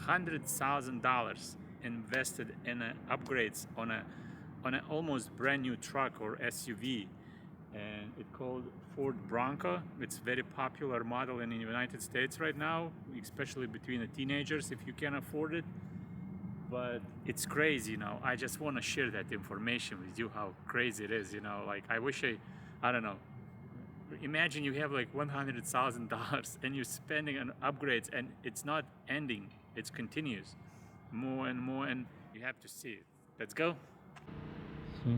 $100,000 invested in upgrades on an almost brand new truck or SUV, and it's called Ford Bronco. It's a very popular model in the United States right now, especially between the teenagers if you can afford it. But it's crazy, I just want to share that information with you, how crazy it is, like I wish I don't know, imagine you have like $100,000 and you're spending on upgrades and it's not ending, it's continuous, more and more, and you have to see it. Let's go. See,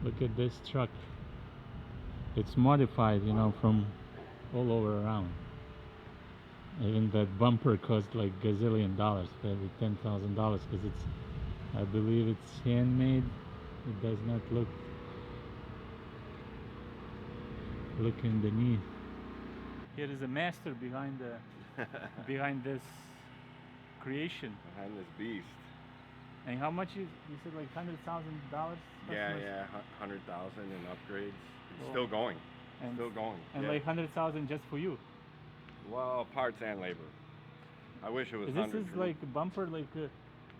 look at this truck. It's modified, from all over around. Even that bumper cost like gazillion dollars, probably $10,000, because I believe it's handmade. It does not look underneath. Here is a master behind behind this creation. Behind this beast. And how much you said, like $100,000? Yeah, 100,000 in upgrades. It's still going. And still going. And like 100,000 just for you. Well, parts and labor. I wish it was. This is like a bumper, like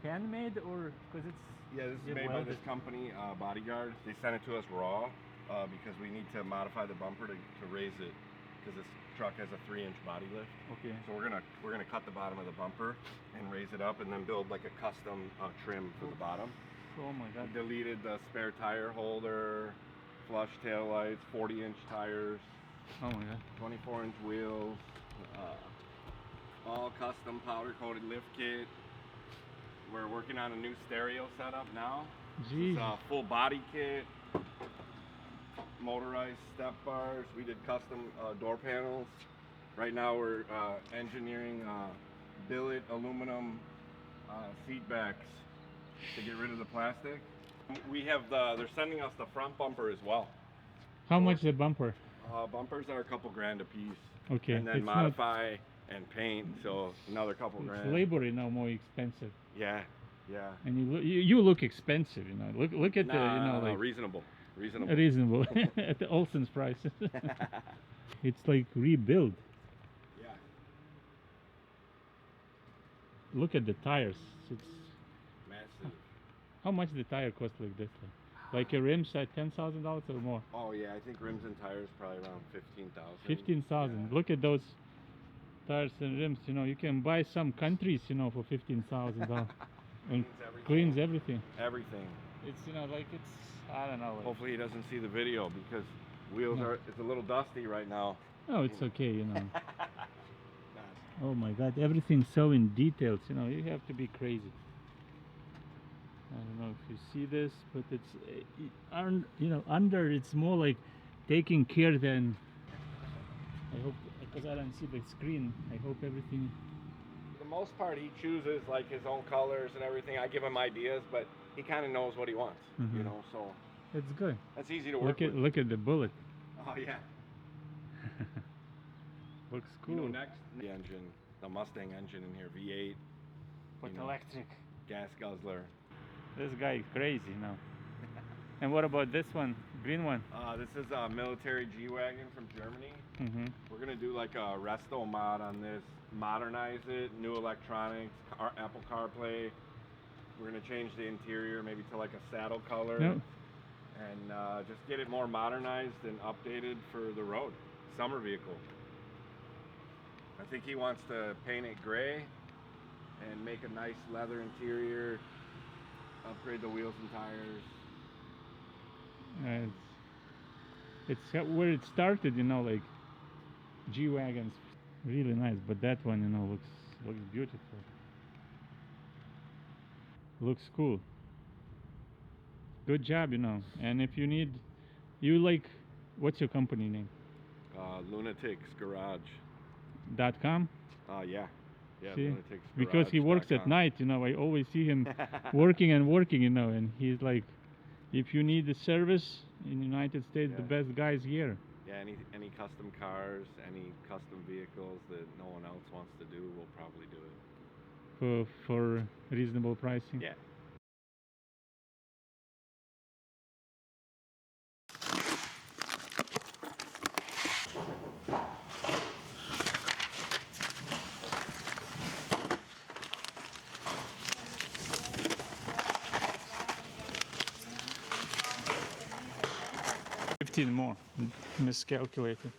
handmade, or because it's. Yeah, this is made by this company, Bodyguard. They sent it to us raw because we need to modify the bumper to raise it, because this truck has a 3-inch body lift. Okay. So we're gonna cut the bottom of the bumper and raise it up, and then build like a custom trim for the bottom. Oh my God. We deleted the spare tire holder, flush tail lights, 40-inch tires. Oh my God. 24-inch wheels. All custom powder coated lift kit. We're working on a new stereo setup now. Jeez. It's a full body kit, motorized step bars. We did custom door panels. Right now we're engineering billet aluminum seat backs to get rid of the plastic. We have they're sending us the front bumper as well. How much the bumper? Bumpers are a couple grand a piece. Okay. And then modify and paint, so another couple grand. Labor is now more expensive. Yeah. And you look expensive, Look at like reasonable. At the Olsen's price. It's like rebuild. Yeah. Look at the tires. It's massive. How much the tire cost like this? Like a rims at $10,000 or more? Oh yeah, I think rims and tires probably around 15,000. 15,000. Yeah. Look at those tires and rims. You can buy some countries, for $15,000. And cleans everything. Everything. It's like it's, I don't know. Hopefully he doesn't see the video, because wheels are, it's a little dusty right now. Oh, it's okay, Oh my God, everything's so in details, you have to be crazy. I don't know if you see this, but it's, under it's more like taking care than, I hope, because I don't see the screen, I hope everything. For the most part, he chooses like his own colors and everything. I give him ideas, but he kind of knows what he wants, so. It's good. That's easy to work with. Look at the bullet. Oh yeah. Looks cool. Next, the engine, the Mustang engine in here, V8. With electric. Gas guzzler. This guy is crazy now. And what about this one, green one? This is a military G-Wagon from Germany. We're going to do like a resto mod on this, modernize it, new electronics, Apple CarPlay. We're going to change the interior maybe to like a saddle color. Yep. And just get it more modernized and updated for the road. Summer vehicle. I think he wants to paint it gray and make a nice leather interior, upgrade the wheels and tires. It's where it started, like G-Wagons, really nice, but that one, looks beautiful. Looks cool. Good job, and if you need, what's your company name? Lunatics Garage. .com? Yeah. See? Because he works at night, I always see him working, and he's like, if you need the service in the United States, the best guy's here. Yeah, any custom cars, any custom vehicles that no one else wants to do, we'll probably do it. For reasonable pricing? Yeah. 15 more. Miscalculated.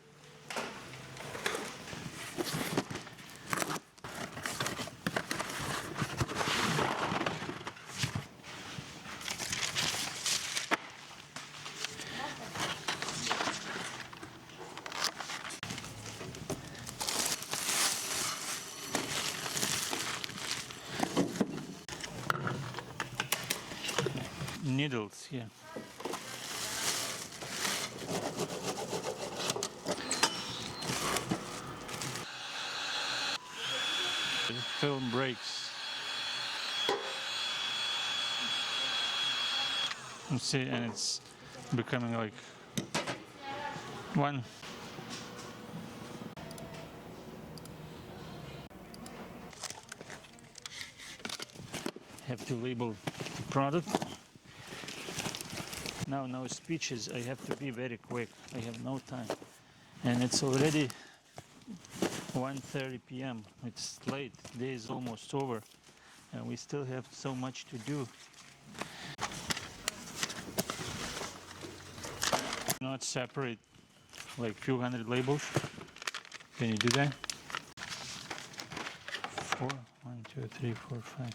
Needles, yeah. The film breaks. You see, and it's becoming like one. Have to label the product. Now, no speeches. I have to be very quick. I have no time, and it's already 1:30 p.m. It's late. Day is almost over, and we still have so much to do. Not separate like few hundred labels. Can you do that? 4, 1, 2, 3, 4, 5.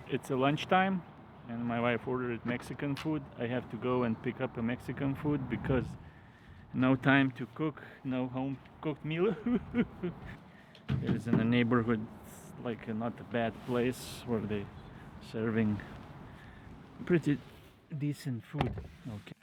It's a lunchtime and my wife ordered Mexican food. I have to go and pick up a Mexican food because no time to cook, no home cooked meal. It is in a neighborhood, like not a bad place where they serving pretty decent food. Okay.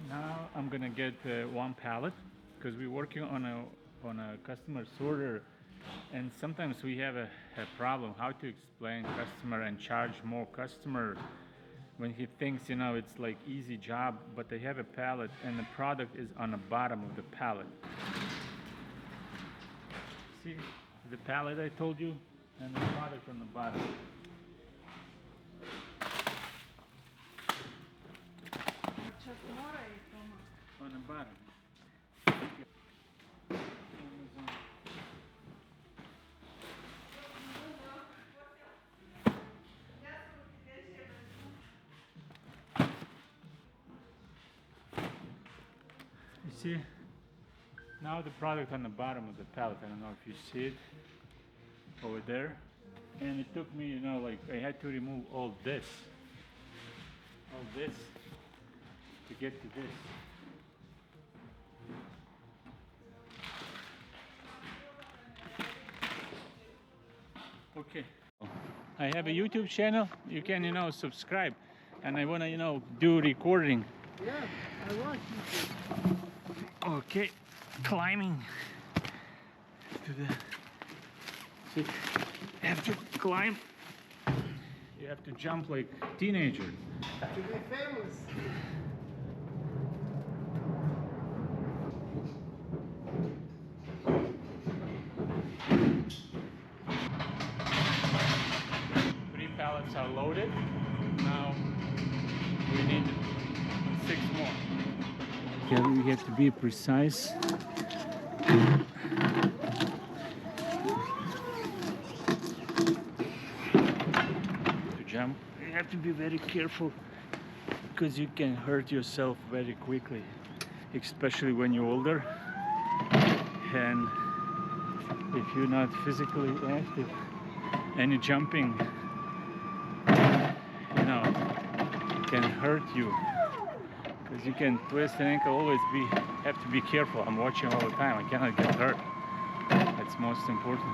Now I'm gonna get one pallet because we're working on a customer's order, and sometimes we have a problem how to explain customer and charge more customer when he thinks it's like easy job, but they have a pallet and the product is on the bottom of the pallet. See the pallet I told you, and the product on the bottom. On the bottom. You see? Now the product on the bottom of the pallet. I don't know if you see it over there. And it took me, like I had to remove all this to get to this. Okay. I have a YouTube channel. You can, subscribe. And I want to, do recording. Yeah, I watch YouTube. Okay. Climbing to the So you have to climb. You have to jump like teenager. To be famous. Three pallets are loaded. Now we need 6 more. Here we have to be precise. To jump, you have to be very careful because you can hurt yourself very quickly, especially when you're older. And if you're not physically active, any jumping, can hurt you because you can twist an ankle. Always have to be careful. I'm watching all the time. I cannot get hurt. That's most important.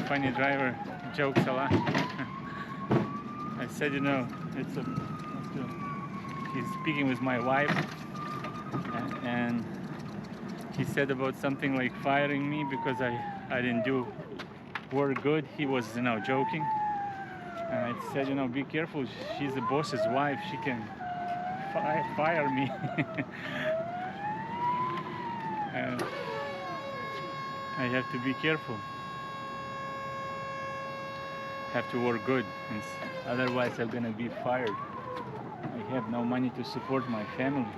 Funny driver jokes a lot. I said, he's speaking with my wife, and he said about something like firing me because I didn't do work good. He was joking. And I said, be careful, she's the boss's wife, she can fire me. And I have to be careful. Have to work good, otherwise I'm gonna be fired. I have no money to support my family,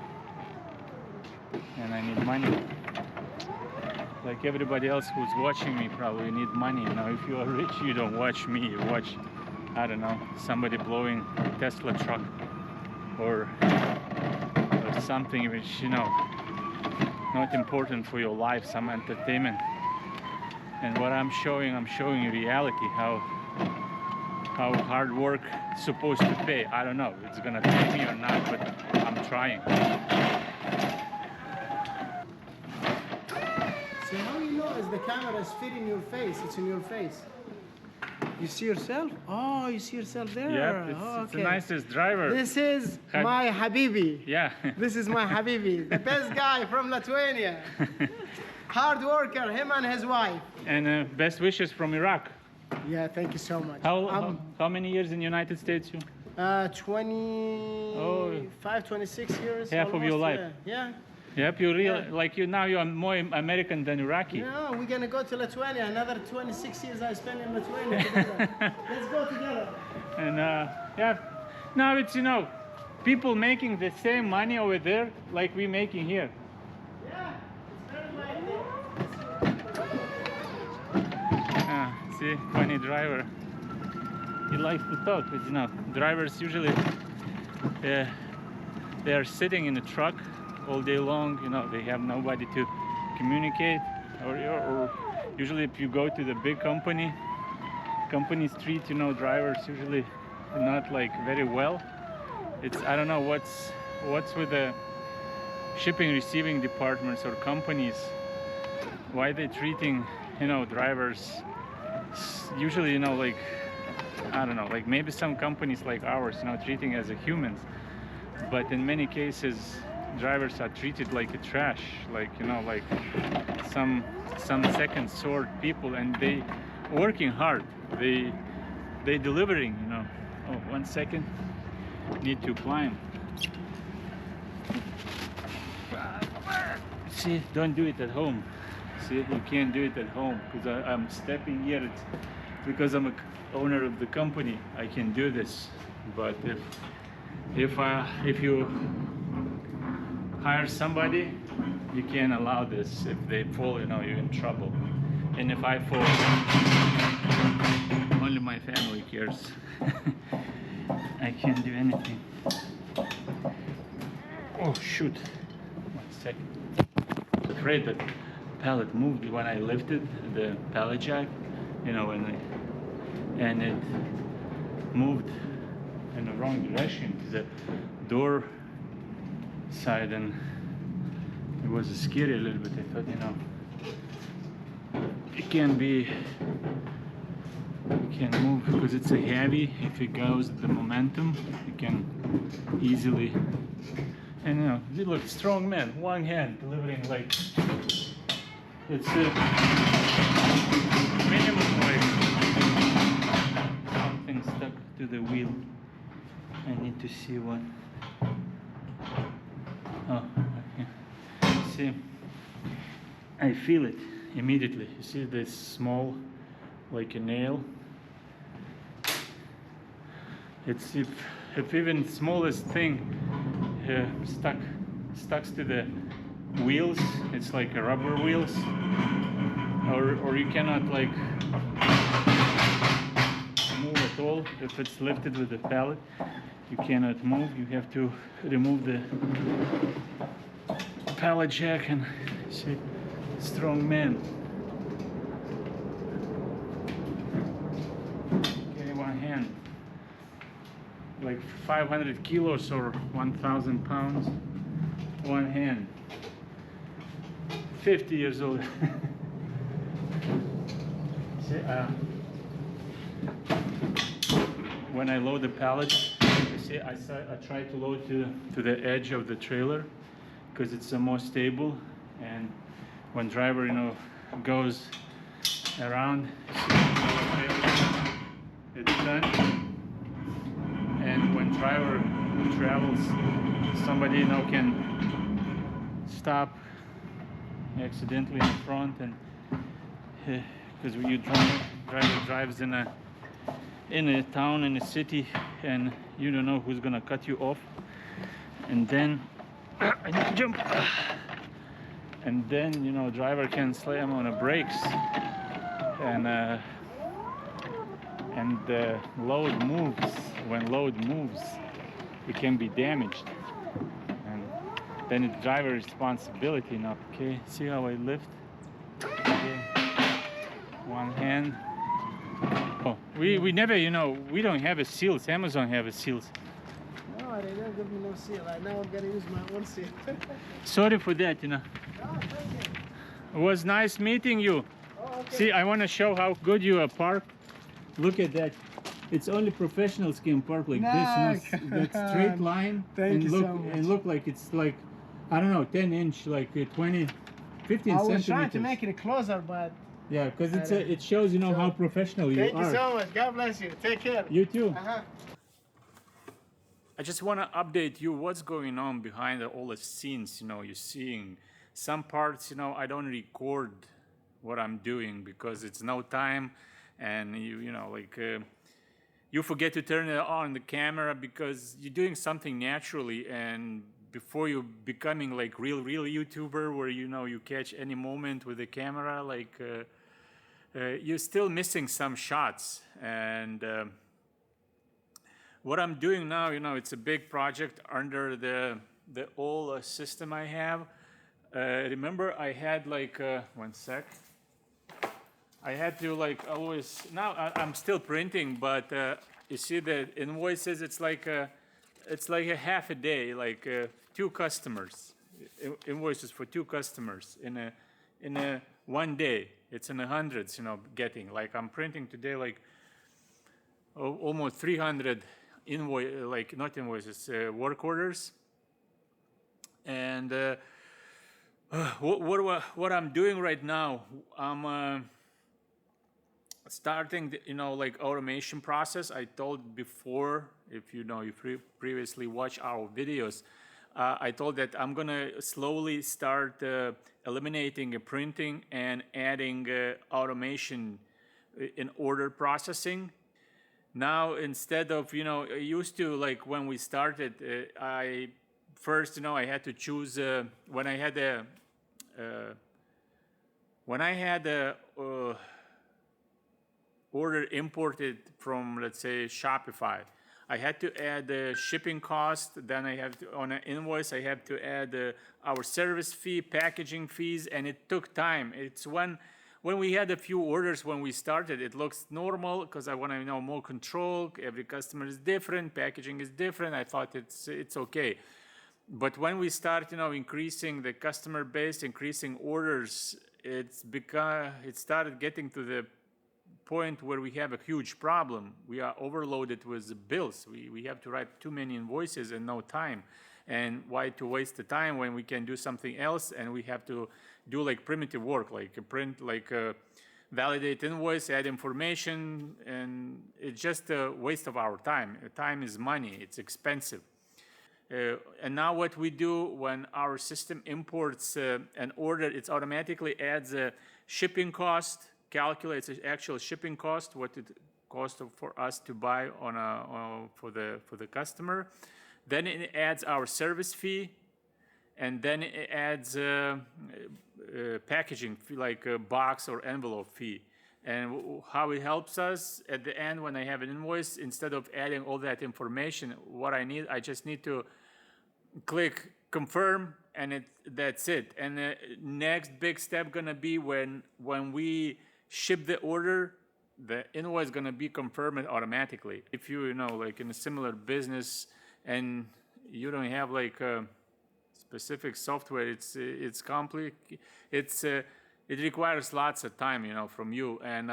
and I need money. Like everybody else who's watching me probably need money. If you are rich, you don't watch me, you watch, I don't know, somebody blowing a Tesla truck or something which, not important for your life, some entertainment. And what I'm showing you reality, how hard work is supposed to pay. I don't know if it's gonna pay me or not, but I'm trying. So how you know is the camera is fitting your face? It's in your face. You see yourself? Oh, you see yourself there? Yeah, it's the nicest driver. This is my Habibi. Yeah. This is my Habibi, the best guy from Lithuania. Hard worker, him and his wife. And best wishes from Iraq. Yeah, thank you so much. How many years in the United States you? 25, 26 years. Half of your life. Yeah. Yep, now you are more American than Iraqi. No, we're gonna go to Lithuania. Another 26 years I spend in Lithuania together. Let's go together. And now it's people making the same money over there like we making here. Yeah, it's very likely. See, funny driver. He likes to talk. Drivers usually they are sitting in the truck all day long. They have nobody to communicate. Or usually, if you go to the big companies treat drivers usually not like very well. I don't know what's with the shipping receiving departments or companies. Why they treating drivers usually like I don't know, like maybe some companies like ours treating as a humans, but in many cases drivers are treated like a trash, like like some second sort people, and they working hard, they delivering. Oh, 1 second, need to climb. See, don't do it at home. See, you can't do it at home because I'm stepping here. It's because I'm a owner of the company. I can do this, but if you hire somebody, you can't allow this. If they fall, you're in trouble. And if I fall, only my family cares. I can't do anything. Oh shoot! 1 second. I'm afraid that pallet moved when I lifted the pallet jack. And it moved in the wrong direction to the door side, and it was scary a little bit. I thought, it can move because it's a heavy. If it goes the momentum, it can easily. And you look, strong man, one hand delivering like It's minimum like something stuck to the wheel. I need to see what. Oh, okay. See, I feel it immediately. You see this small, like a nail. It's if even smallest thing stuck to the wheels, it's like a rubber wheels, or you cannot like move at all. If it's lifted with the pallet, you cannot move. You have to remove the pallet jack and see, strong man. Okay, one hand. Like 500 kilos or 1,000 pounds. One hand. 50 years old. See, when I load the pallet, you see, I try to load to the edge of the trailer because it's more stable, and when driver, you know, goes around, it's done. And when driver travels, somebody, you know, can stop accidentally in front, and because when you driver drives in a town, in a city, and you don't know who's gonna cut you off, and then I need to jump, and then, you know, driver can slam on the brakes, and the load moves. When load moves, it can be damaged, and then it's driver responsibility now. Okay, see how I lift? Okay. One hand. Oh, we never, you know, we don't have a seals. Amazon have a seals. No, they don't give me no seal. Now I'm gonna use my own seal. Sorry for that, you know. Oh, thank you. It was nice meeting you. Oh, okay. See, I want to show how good you are parked. Look at that. It's only professionals can park like this. You know, that straight line. Thank and you look, so much. And look like it's like, I don't know, 10 inch, like 20, 15 I was centimeters. trying to make it closer, but Yeah, because it shows, you know, how professional you thank are. you so much. God bless you. Take care. You too. Uh-huh. I just want to update you what's going on behind all the scenes, you know, you're seeing. Some parts, you know, I don't record what I'm doing because it's no time, and you know, like you forget to turn it on the camera because you're doing something naturally, and before you becoming like real YouTuber where, you know, you catch any moment with the camera, like you're still missing some shots. And what I'm doing now, you know, it's a big project under the old system I have. Remember, I had like one sec. I had to like always. Now I'm still printing, but you see the invoices. It's like a half a day, like 2 customers, invoices for 2 customers in a one day. It's in the hundreds, you know, getting like I'm printing today like almost 300 like not invoices, work orders. And what I'm doing right now, I'm starting the, you know, like automation process. I told before, if you know, you previously watched our videos, I told that I'm gonna slowly start eliminating printing and adding automation in order processing. Now, instead of, you know, I used to, like when we started, I first, you know, I had to choose when I had a order imported from, let's say, Shopify, I had to add the shipping cost. Then I have to, on an invoice, I have to add our service fee, packaging fees, and it took time. It's when we had a few orders when we started, it looks normal because I want to know more control. Every customer is different, packaging is different. I thought it's okay. But when we start, you know, increasing the customer base, increasing orders, it started getting to the point where we have a huge problem. We are overloaded with bills. We have to write too many invoices and no time. And why to waste the time when we can do something else and we have to do like primitive work, like a print, like a validate invoice, add information, and it's just a waste of our time. Time is money, it's expensive. And now what we do when our system imports an order, it automatically adds a shipping cost, calculates the actual shipping cost, what it costs for us to buy for the customer. Then it adds our service fee, and then it adds packaging fee, like a box or envelope fee. And how it helps us at the end when I have an invoice, instead of adding all that information, what I just need to click confirm, and that's it. And the next big step gonna be when we ship the order, the invoice gonna be confirmed automatically. If you know, like in a similar business and you don't have like a specific software, it's complicated. It requires lots of time, you know, from you. And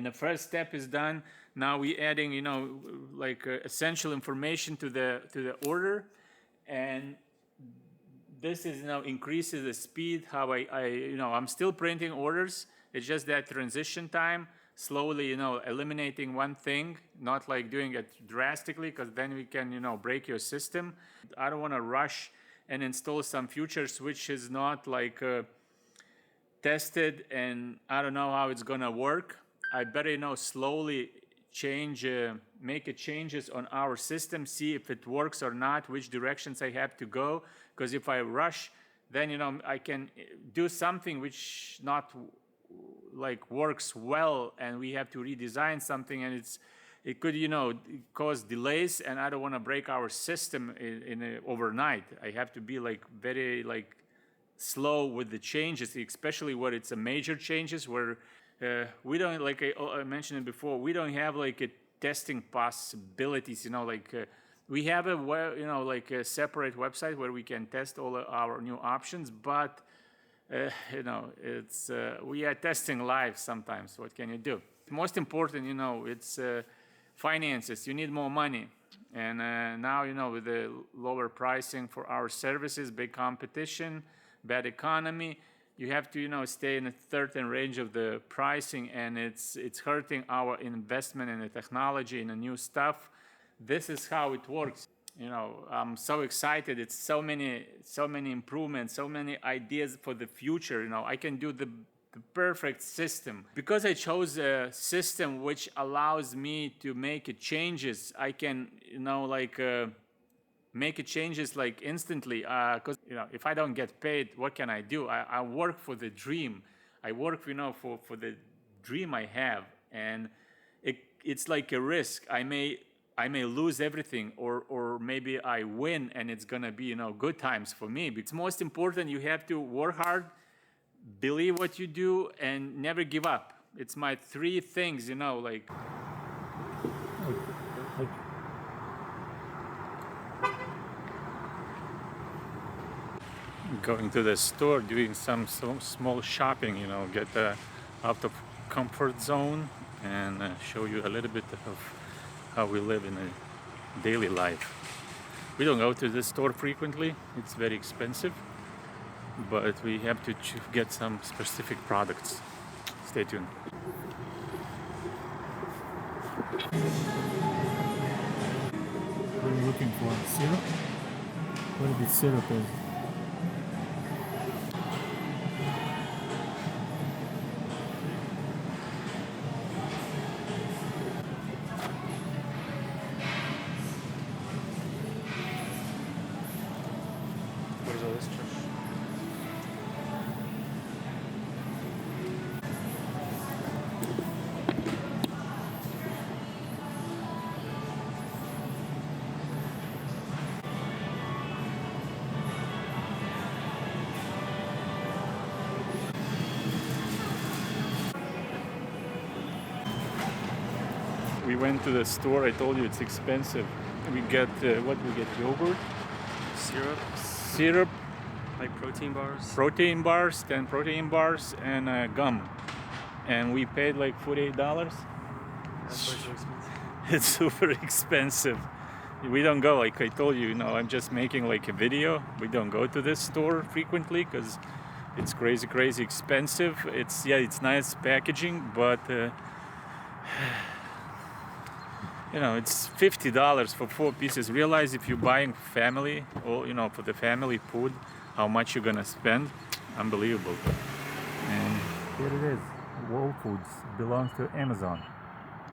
the first step is done. Now we adding, you know, like essential information to the order, and this is, you know, increases the speed. How you know, I'm still printing orders. It's just that transition time, slowly, you know, eliminating one thing, not like doing it drastically, because then we can, you know, break your system. I don't want to rush and install some features which is not like tested, and I don't know how it's gonna work. I better, you know, slowly make changes on our system, see if it works or not, which directions I have to go. Because if I rush, then, you know, I can do something which not like works well, and we have to redesign something, and it could, you know, cause delays, and I don't want to break our system overnight. I have to be like very like slow with the changes, especially when it's a major changes where we don't, like I mentioned it before, we don't have like a testing possibilities, you know, like we have you know, like a separate website where we can test all our new options, but you know, it's we are testing live sometimes. What can you do? Most important, you know, it's finances. You need more money, and now, you know, with the lower pricing for our services, big competition, bad economy, you have to, you know, stay in a certain range of the pricing, and it's hurting our investment in the technology, in the new stuff. This is how it works. You know, I'm so excited. It's so many improvements, so many ideas for the future. You know, I can do the perfect system because I chose a system which allows me to make changes. I can, you know, like make changes like instantly, because you know, if I don't get paid, what can I do? I work for the dream. I work, you know, for the dream I have, and it's like a risk. I may lose everything, or maybe I win, and it's gonna be, you know, good times for me. It's most important. You have to work hard, believe what you do, and never give up. It's my 3 things, you know, like. Going to the store, doing some small shopping, you know, get out of comfort zone, and show you a little bit of how we live in a daily life. We don't go to the store frequently, it's very expensive, but we have to get some specific products. Stay tuned. What are you looking for? Syrup? What is syrup is? We went to the store. I told you it's expensive. We get what we get? Yogurt, syrup, like protein bars. Protein bars, 10 protein bars, and gum. And we paid like $48. That's way too expensive. It's super expensive. we don't go, like I told you, I'm just making like a video. We don't go to this store frequently because it's crazy expensive. It's nice packaging, but it's $50 for 4 pieces. Realize if you're buying family or for the family food, how much you're gonna spend. Unbelievable. And here it is. Whole Foods belongs to Amazon.